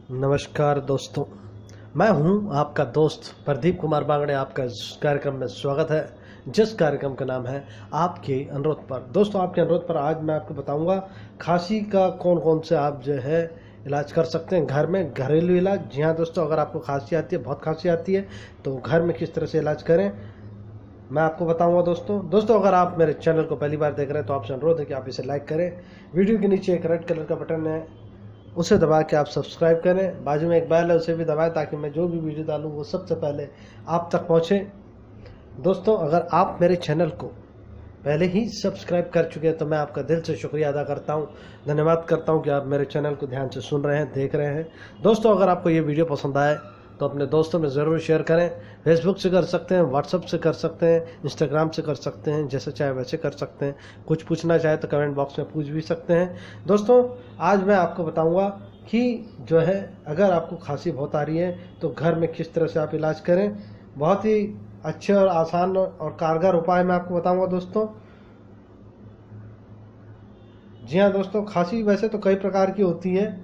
नमस्कार दोस्तों, मैं हूं आपका दोस्त प्रदीप कुमार बांगड़े। आपका इस कार्यक्रम में स्वागत है, जिस कार्यक्रम का नाम है आपके अनुरोध पर। दोस्तों, आपके अनुरोध पर आज मैं आपको बताऊंगा खांसी का कौन कौन से आप जो है इलाज कर सकते हैं घर में, घरेलू इलाज। जी हाँ दोस्तों, अगर आपको खांसी आती है, बहुत खांसी आती है, तो घर में किस तरह से इलाज करें मैं आपको बताऊंगा। दोस्तों अगर आप मेरे चैनल को पहली बार देख रहे हैं तो आपसे अनुरोध है कि आप इसे लाइक करें। वीडियो के नीचे एक रेड कलर का बटन है, उसे दबा के आप सब्सक्राइब करें। बाजू में एक बेल है, उसे भी दबाएं ताकि मैं जो भी वीडियो डालूं वो सबसे पहले आप तक पहुंचे। दोस्तों, अगर आप मेरे चैनल को पहले ही सब्सक्राइब कर चुके हैं तो मैं आपका दिल से शुक्रिया अदा करता हूं, धन्यवाद करता हूं कि आप मेरे चैनल को ध्यान से सुन रहे हैं, देख रहे हैं। दोस्तों, अगर आपको ये वीडियो पसंद आए तो अपने दोस्तों में ज़रूर शेयर करें। फेसबुक से कर सकते हैं, व्हाट्सएप से कर सकते हैं, इंस्टाग्राम से कर सकते हैं, जैसे चाहे वैसे कर सकते हैं। कुछ पूछना चाहे तो कमेंट बॉक्स में पूछ भी सकते हैं। दोस्तों, आज मैं आपको बताऊंगा कि जो है अगर आपको खांसी बहुत आ रही है तो घर में किस तरह से आप इलाज करें। बहुत ही अच्छे और आसान और कारगर उपाय मैं आपको बताऊंगा दोस्तों। जी हाँ दोस्तों, खांसी वैसे तो कई प्रकार की होती है,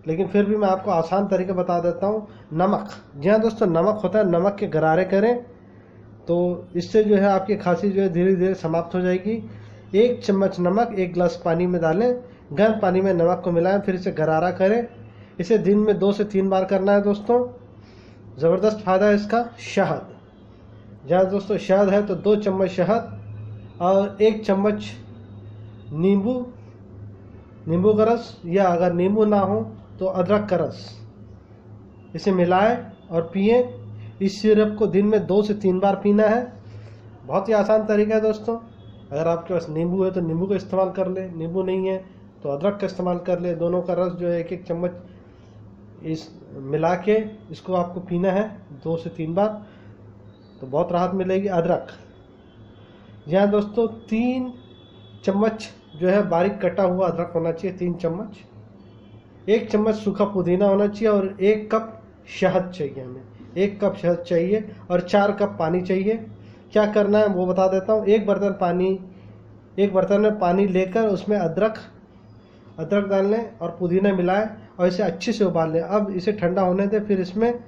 लेकिन फिर भी मैं आपको आसान तरीके बता देता हूँ। नमक, जी हाँ दोस्तों, नमक होता है, नमक के गरारे करें तो इससे जो है आपकी खांसी जो है धीरे धीरे समाप्त हो जाएगी। 1 चम्मच नमक 1 गिलास पानी में डालें, गर्म पानी में नमक को मिलाएं, फिर इसे गरारा करें। इसे दिन में 2 से 3 बार करना है दोस्तों। ज़बरदस्त फ़ायदा है इसका। शहद, जहाँ दोस्तों शहद है तो 2 चम्मच शहद और 1 चम्मच नींबू का रस, या अगर नींबू ना हो तो अदरक का रस, इसे मिलाएं और पिएं। इस सिरप को दिन में 2 से 3 बार पीना है। बहुत ही आसान तरीका है दोस्तों। अगर आपके पास नींबू है तो नींबू का इस्तेमाल कर ले, नींबू नहीं है तो अदरक का इस्तेमाल कर ले। दोनों का रस जो है 1-1 चम्मच इस मिला के इसको आपको पीना है 2 से 3 बार, तो बहुत राहत मिलेगी। अदरक, यहाँ दोस्तों 3 चम्मच जो है बारीक कटा हुआ अदरक होना चाहिए, 3 चम्मच। 1 चम्मच सूखा पुदीना होना चाहिए और 1 कप शहद चाहिए हमें। 1 कप शहद चाहिए और 4 कप पानी चाहिए। क्या करना है वो बता देता हूँ। एक बर्तन में पानी लेकर उसमें अदरक डाल लें और पुदीना मिलाएं और इसे अच्छे से उबाल लें। अब इसे ठंडा होने दें, फिर इसमें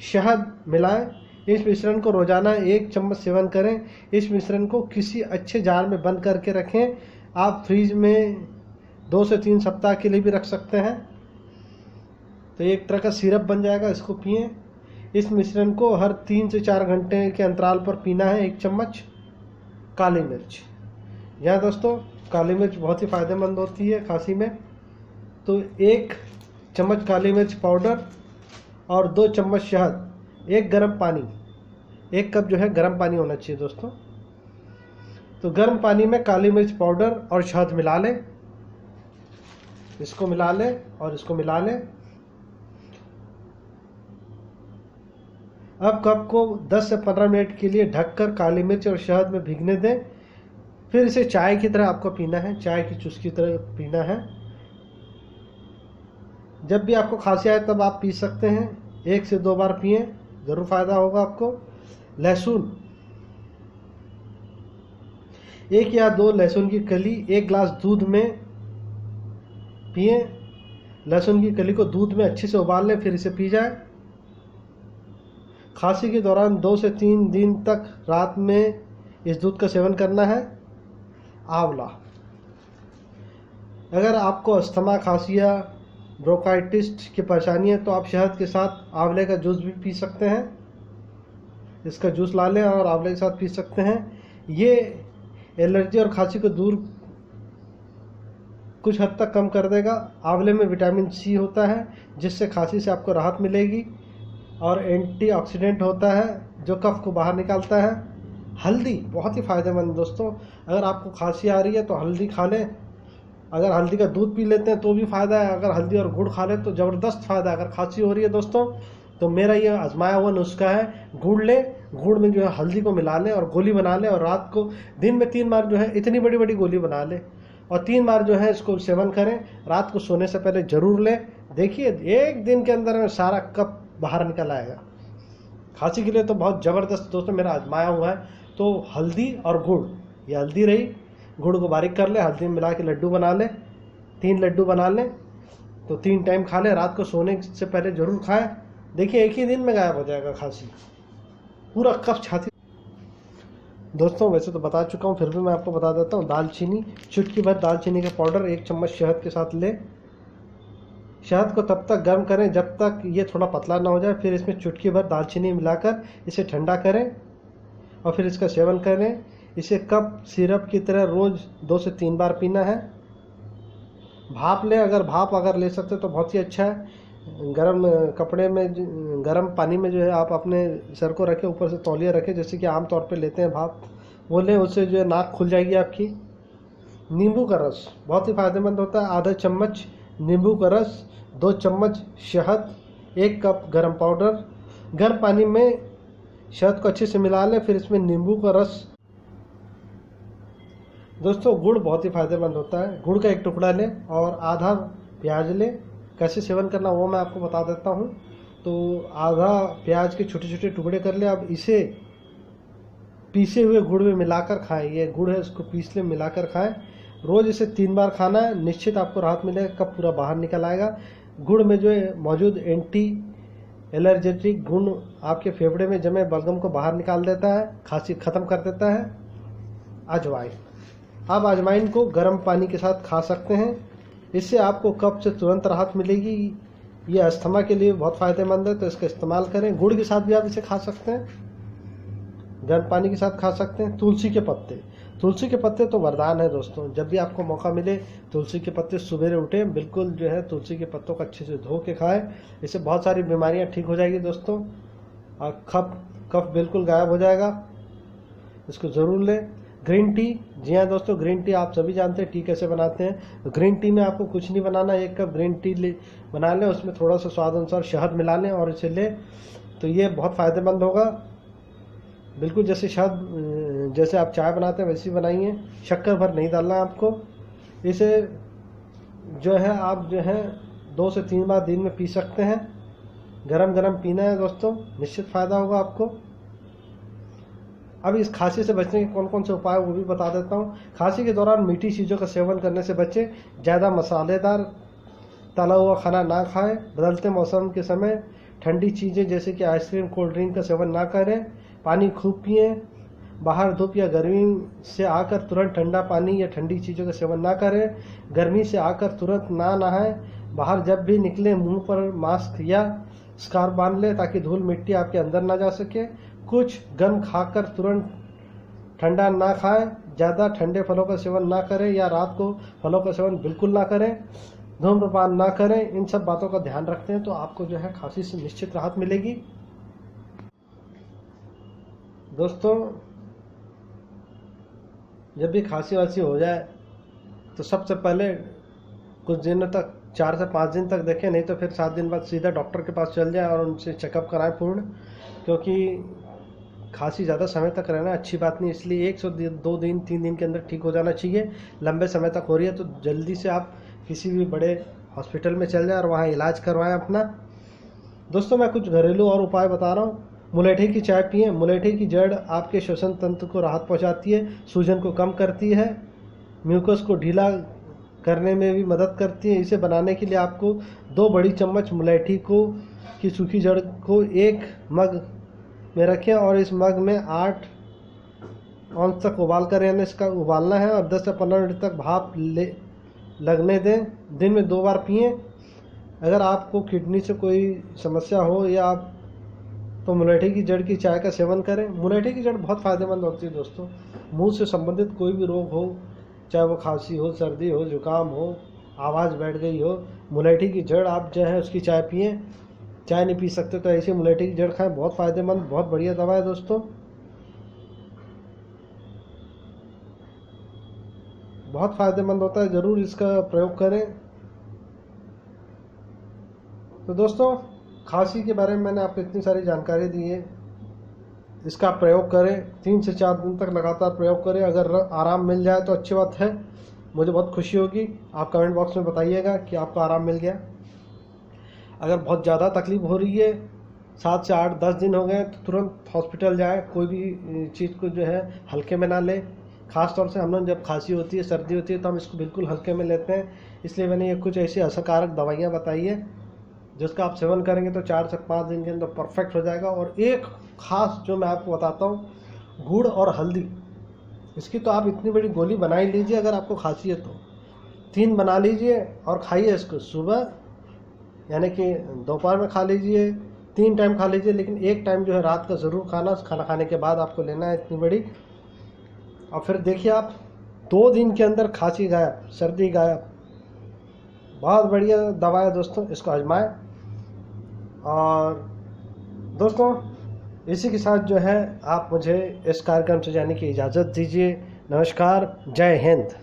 शहद मिलाएं। इस मिश्रण को रोजाना 1 चम्मच सेवन करें। इस मिश्रण को किसी अच्छे जार में बंद करके रखें। आप फ्रीज में 2 से 3 सप्ताह के लिए भी रख सकते हैं, तो एक तरह का सिरप बन जाएगा। इसको पिएं। इस मिश्रण को हर 3 से 4 घंटे के अंतराल पर पीना है। 1 चम्मच काली मिर्च, यहाँ दोस्तों काली मिर्च बहुत ही फ़ायदेमंद होती है खांसी में, तो 1 चम्मच काली मिर्च पाउडर और 2 चम्मच शहद, 1 गर्म पानी, 1 कप जो है गर्म पानी होना चाहिए दोस्तों। तो गर्म पानी में काली मिर्च पाउडर और शहद मिला लें, इसको मिला लें और इसको मिला लें। अब कप को 10 से 15 मिनट के लिए ढककर काली मिर्च और शहद में भीगने दें। फिर इसे चाय की तरह आपको पीना है, चाय की चुस्की तरह पीना है। जब भी आपको खांसी आए तब आप पी सकते हैं। 1 से 2 बार पिएं, ज़रूर फ़ायदा होगा आपको। लहसुन, 1 या 2 लहसुन की कली 1 गिलास दूध में पिएं। लहसुन की कली को दूध में अच्छे से उबाल लें, फिर इसे पी जाए। खांसी के दौरान 2 से 3 दिन तक रात में इस दूध का सेवन करना है। आंवला, अगर आपको अस्थमा, खांसी या ब्रोंकाइटिस की परेशानी है तो आप शहद के साथ आंवले का जूस भी पी सकते हैं। इसका जूस ला लें और आंवले के साथ पी सकते हैं। ये एलर्जी और खांसी को दूर कुछ हद तक कम कर देगा। आंवले में विटामिन सी होता है जिससे खांसी से आपको राहत मिलेगी, और एंटीऑक्सीडेंट होता है जो कफ को बाहर निकालता है। हल्दी बहुत ही फ़ायदेमंद दोस्तों। अगर आपको खांसी आ रही है तो हल्दी खा लें। अगर हल्दी का दूध पी लेते हैं तो भी फ़ायदा है। अगर हल्दी और गुड़ खा लें तो ज़बरदस्त फ़ायदा है। अगर खांसी हो रही है दोस्तों तो मेरा ये आजमाया हुआ नुस्खा है। गुड़ लें, गुड़ में जो है हल्दी को मिला लें और गोली बना लें, और रात को दिन में 3 बार जो है इतनी बड़ी बड़ी गोली बना लें और 3 बार जो है इसको सेवन करें। रात को सोने से पहले ज़रूर लें। देखिए 1 दिन के अंदर में सारा कफ बाहर निकल आएगा। खांसी के लिए तो बहुत ज़बरदस्त दोस्तों मेरा आजमाया हुआ है। तो हल्दी और गुड़, ये हल्दी रही, गुड़ को बारीक कर ले, हल्दी में मिला के लड्डू बना लें, 3 लड्डू बना लें तो 3 टाइम खा लें, रात को सोने से पहले ज़रूर खाएं। देखिए एक ही दिन में गायब हो जाएगा खांसी, पूरा कफ छाती। दोस्तों वैसे तो बता चुका हूँ, फिर भी मैं आपको बता देता हूँ। दालचीनी, चुटकी भर दालचीनी का पाउडर 1 चम्मच शहद के साथ लें। शहद को तब तक गर्म करें जब तक ये थोड़ा पतला ना हो जाए, फिर इसमें चुटकी भर दालचीनी मिलाकर इसे ठंडा करें और फिर इसका सेवन करें। इसे कप सिरप की तरह रोज़ 2 से 3 बार पीना है। भाप लें, अगर ले सकते तो बहुत ही अच्छा है। गर्म कपड़े में, गर्म पानी में जो है आप अपने सर को रखें, ऊपर से तौलिया रखें, जैसे कि आमतौर पे लेते हैं भाप, वो लें। उससे जो है नाक खुल जाएगी आपकी। नींबू का रस बहुत ही फ़ायदेमंद होता है। आधा चम्मच नींबू का रस, 2 चम्मच शहद, 1 कप गर्म पाउडर। गर्म पानी में शहद को अच्छे से मिला लें, फिर इसमें नींबू का रस। दोस्तों गुड़ बहुत ही फ़ायदेमंद होता है। गुड़ का 1 टुकड़ा लें और आधा प्याज लें। कैसे सेवन करना वो मैं आपको बता देता हूँ। तो आधा प्याज के छोटे छोटे टुकड़े कर लें। अब इसे पीसे हुए गुड़ में मिलाकर खाएं। ये गुड़ है, इसको पीस लें, मिलाकर खाएं। रोज़ इसे 3 बार खाना है, निश्चित आपको राहत मिलेगा, कब पूरा बाहर निकल आएगा। गुड़ में जो है मौजूद एंटी एलर्जेटिक गुण आपके फेफड़े में जमे बलगम को बाहर निकाल देता है, खांसी ख़त्म कर देता है। अजवाइन, आप अजवाइन को गर्म पानी के साथ खा सकते हैं। इससे आपको कफ से तुरंत राहत मिलेगी। ये अस्थमा के लिए बहुत फ़ायदेमंद है, तो इसका इस्तेमाल करें। गुड़ के साथ भी आप इसे खा सकते हैं, गर्म पानी के साथ खा सकते हैं। तुलसी के पत्ते, तुलसी के पत्ते तो वरदान है दोस्तों। जब भी आपको मौका मिले तुलसी के पत्ते सवेरे उठें, बिल्कुल जो है तुलसी के पत्तों को अच्छे से धो के खाएं। इससे बहुत सारी बीमारियां ठीक हो जाएगी दोस्तों, और कफ बिल्कुल गायब हो जाएगा। इसको ज़रूर लें। ग्रीन टी, जी हाँ दोस्तों, ग्रीन टी आप सभी जानते हैं टी कैसे बनाते हैं। ग्रीन टी में आपको कुछ नहीं बनाना, 1 कप ग्रीन टी बना लें, उसमें थोड़ा सा स्वाद अनुसार शहद मिला लें और इसे लें, तो ये बहुत फ़ायदेमंद होगा। बिल्कुल जैसे शहद, जैसे आप चाय बनाते हैं वैसी बनाइए, शक्कर भर नहीं डालना आपको। इसे जो है आप जो है 2 से 3 बार दिन में पी सकते हैं। गरम गरम पीना है दोस्तों, निश्चित फ़ायदा होगा आपको। अब इस खांसी से बचने के कौन कौन से उपाय वो भी बता देता हूँ। खांसी के दौरान मीठी चीज़ों का सेवन करने से बचें। ज़्यादा मसालेदार तला हुआ खाना ना खाएं। बदलते मौसम के समय ठंडी चीज़ें जैसे कि आइसक्रीम, कोल्ड ड्रिंक का सेवन ना करें। पानी खूब पिएं। बाहर धूप या गर्मी से आकर तुरंत ठंडा पानी या ठंडी चीज़ों का सेवन ना करें। गर्मी से आकर तुरंत ना नहाएं। बाहर जब भी निकलें मुंह पर मास्क या स्कार्फ बांध लें ताकि धूल मिट्टी आपके अंदर ना जा सके। कुछ गर्म खाकर तुरंत ठंडा ना खाएं। ज़्यादा ठंडे फलों का सेवन ना करें या रात को फलों का सेवन बिल्कुल ना करें। धूम्रपान ना करें। इन सब बातों का ध्यान रखते हैं तो आपको जो है खांसी से निश्चित राहत मिलेगी। दोस्तों जब भी खांसी वासी हो जाए तो सबसे पहले कुछ दिनों तक, 4 से 5 दिन तक देखें, नहीं तो फिर 7 दिन बाद सीधा डॉक्टर के पास चल जाए और उनसे चेकअप कराएं पूर्ण, क्योंकि खांसी ज़्यादा समय तक रहना अच्छी बात नहीं। इसलिए 1 से 2 दिन 3 दिन के अंदर ठीक हो जाना चाहिए। लंबे समय तक हो रही है तो जल्दी से आप किसी भी बड़े हॉस्पिटल में चल जाएं और वहाँ इलाज करवाएं अपना। दोस्तों मैं कुछ घरेलू और उपाय बता रहा हूँ। मुलेठी की चाय पिएं। मुलेठी की जड़ आपके श्वसन तंत्र को राहत पहुँचाती है, सूजन को कम करती है, म्यूकस को ढीला करने में भी मदद करती है। इसे बनाने के लिए आपको 2 बड़ी चम्मच मुलेठी की सूखी जड़ को 1 मग में रखें और इस मग में 8 औंस तक उबाल कर यानी इसका उबालना है और 10 से 15 मिनट तक भाप लगने दें। दिन में 2 बार पिएं। अगर आपको किडनी से कोई समस्या हो या आप तो मुलेठी की जड़ की चाय का सेवन करें। मुलेठी की जड़ बहुत फ़ायदेमंद होती है दोस्तों। मुंह से संबंधित कोई भी रोग हो, चाहे वो खांसी हो, सर्दी हो, जुकाम हो, आवाज़ बैठ गई हो, मुलेठी की जड़ आप जो है उसकी चाय पिएं। चाय नहीं पी सकते तो ऐसे मुलेठी की जड़ खाएं, बहुत फ़ायदेमंद, बहुत बढ़िया दवा है दोस्तों, बहुत फ़ायदेमंद होता है। ज़रूर इसका प्रयोग करें। तो दोस्तों खांसी के बारे में मैंने आपको इतनी सारी जानकारी दी है, इसका प्रयोग करें। 3 से 4 दिन तक लगातार प्रयोग करें। अगर आराम मिल जाए तो अच्छी बात है, मुझे बहुत खुशी होगी। आप कमेंट बॉक्स में बताइएगा कि आपको आराम मिल गया। अगर बहुत ज़्यादा तकलीफ हो रही है, 7 से 8 10 दिन हो गए, तो तुरंत हॉस्पिटल जाएं। कोई भी चीज़ को जो है हल्के में ना लें। ख़ास तौर से हम लोग जब खांसी होती है, सर्दी होती है, तो हम इसको बिल्कुल हल्के में लेते हैं। इसलिए मैंने ये कुछ ऐसी असरकारक दवाइयाँ बताई है जिसका आप सेवन करेंगे तो 4 से 5 दिन के अंदर परफेक्ट हो जाएगा। और एक ख़ास जो मैं आपको बताता हूँ, गुड़ और हल्दी, इसकी तो आप इतनी बड़ी गोली बना ही लीजिए। अगर आपको खांसी है तो 3 बना लीजिए और खाइए इसको। सुबह यानी कि दोपहर में खा लीजिए, 3 टाइम खा लीजिए, लेकिन एक टाइम जो है रात का ज़रूर खाना, खाना खाने के बाद आपको लेना है इतनी बड़ी। और फिर देखिए आप 2 दिन के अंदर खांसी गायब, सर्दी गायब। बहुत बढ़िया दवा है दोस्तों, इसको आजमाएं। और दोस्तों इसी के साथ जो है आप मुझे इस कार्यक्रम से जाने की इजाज़त दीजिए। नमस्कार, जय हिंद।